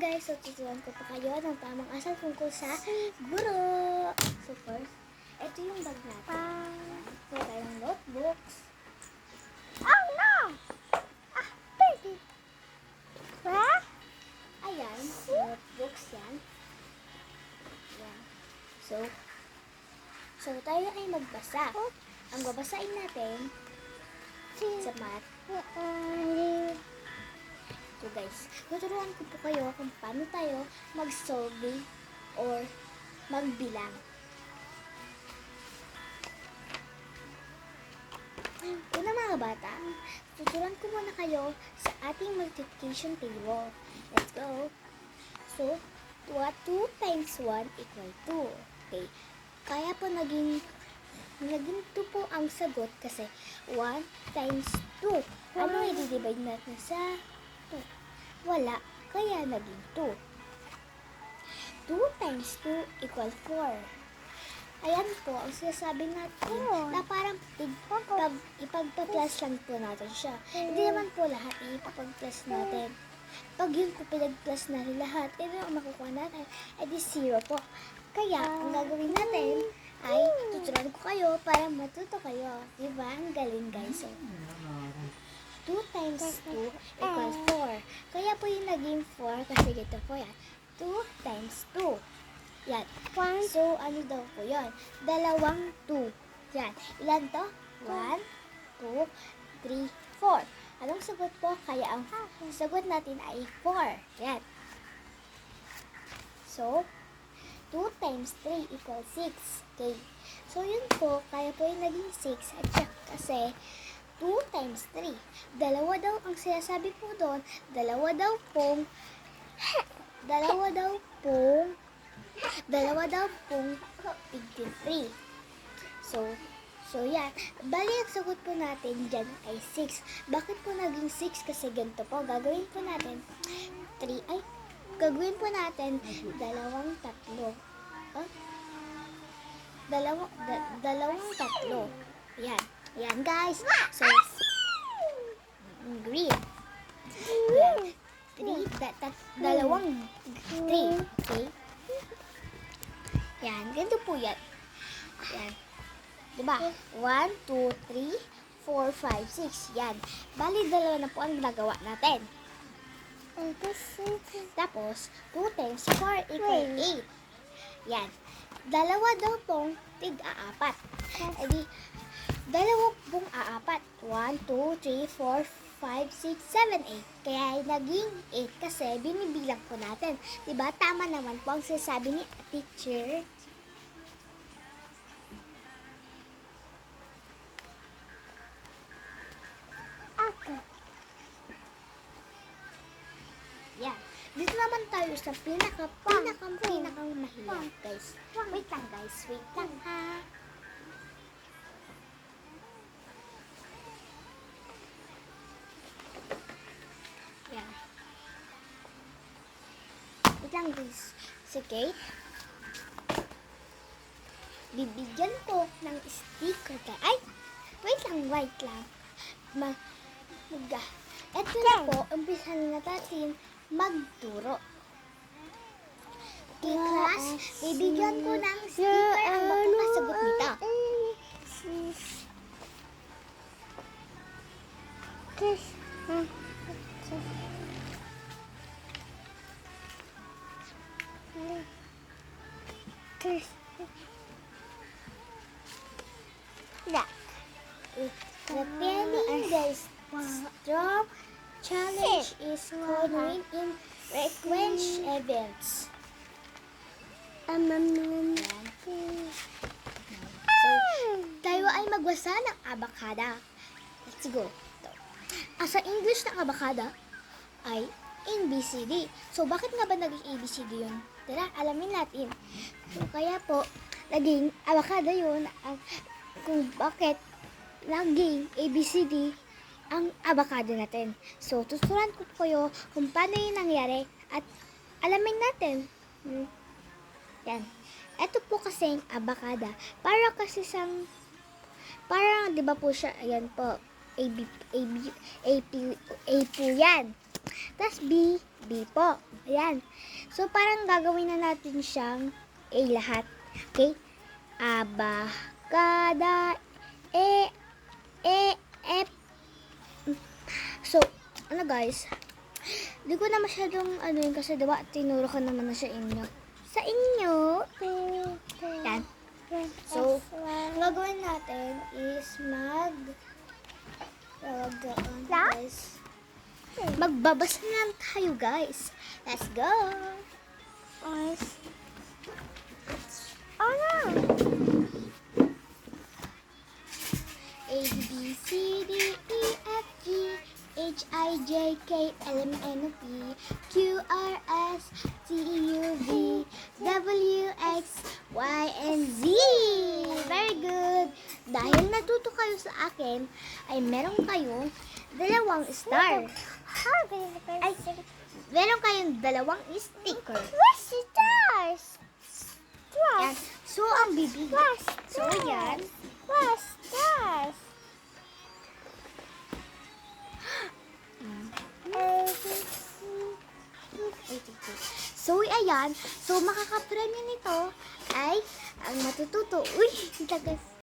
guys, so tuturuan ko pa kayo ng tamang asal tungkol sa guro. So first, ito yung bag natin. So tayong notebooks. Oh no! Ah, baby. Where? Ayan, notebooks yan. Ayan. So tayo ay magbasa. Ang babasain natin sa math. So guys, tuturuan ko po kayo kung paano tayo mag-solve or magbilang. Una mga bata, tuturuan ko muna kayo sa ating multiplication table. Let's go! So, 2 times 1 equal 2. Okay. Kaya po naging 2 po ang sagot kasi 1 times 2. Ano i-divide natin sa 2? Wala. Kaya naging 2. 2 times 2 equal 4. Ayan po ang sinasabi natin na parang ipagpa-plus lang po natin siya. Hindi naman po lahat ipapag-plus natin. Pag yun po pinag-plus natin lahat, ito ang makukuha natin, di 0 po. Kaya ang gagawin natin ay tuturuan ko kayo para matuto kayo. Diba? Ang galing guys. So, 2 times 2 equals 4. Kaya po yung naging 4 kasi dito po yan. 2 times 2. Yan. So, ano daw po yun? 2. Yan. Ilan to? 1, 2, 3, 4. Anong sagot po? Kaya ang sagot natin ay 4. Yan. So, 2 times 3 equals 6. Okay. So, yun po. Kaya po yung naging 6. At saka kasi 2 times 3. Dalawa daw ang sinasabi po doon. Dalawa daw pong 53. So yan. Bali, ang sagot po natin dyan ay 6. Bakit po naging 6? Kasi ganito po. Gagawin po natin 3. Gagawin po natin dalawang tatlo. Dalawang tatlo. Yan. Yan, guys. So, green. Yan. 3. Dalawang 3. Okay? Yan. Ganito po yan. Yan. Diba? 1, 2, 3, 4, 5, 6. Yan. Bali, dalawa na po ang ginagawa natin. Tapos, 2 times 4 equal 8. Yan. Dalawa daw pong tig-aapat. Edi, dalawa pong aapat. 1, 2, 3, 4, 5, 6, 7, 8. Kaya naging 8 kasi binibilang po natin. Diba? Tama naman po ang sinasabi ni teacher. Okay. Yan. Dito naman tayo sa pinakang mahirap, guys. Wait lang, guys. Wait lang, ha. Yan. Wait lang, guys. Sige. Bibigyan ko ng sticker. Ay! Wait lang. Ito na po, umpisan na natin magturo. Okay, class, bibigyan ko ng sticker ang magkakasagot nito. The Penny Guys Strong Challenge is called win in frequent events. Yan. So, tayo ay magbasa ng abakada. Let's go. Sa English ng abakada ay ABCD. So, bakit nga ba naging ABCD yun? Tara, alamin natin. So, kaya po, naging abakada yun kung bakit naging ABCD ang abakada natin. So, tuturuan ko po kayo kung paano yung nangyari at alamin natin. Yan. Ito po kasing abakada. Para kasi parang, di ba po siya, ayan po, A po yan. Tapos B, B po. Ayan. So, parang gagawin na natin siyang A lahat. Okay? Abacada, F. So, ano guys, di ko na masyadong ano yun kasi diba tinuro ko naman na sa inyo. Sa inyo. Yan. So, ang gagawin natin is guys. Magbabasa na lang tayo guys. Let's go. Oh no! A, B, C, D, E, F, G, H, I, J, K, L, M, N, O, P, Q, R, S, T, U, V, W, X, Y, and Z. Very good. Dahil natuto kayo sa akin, ay meron kayong dalawang star. How do you Ay, meron kayong dalawang sticker. Where's the stars? Yan. So, ang bibig. So, yan. Where's stars? So, ayan. So, makakapremyo nito ay ang matututo. Uy, tagas.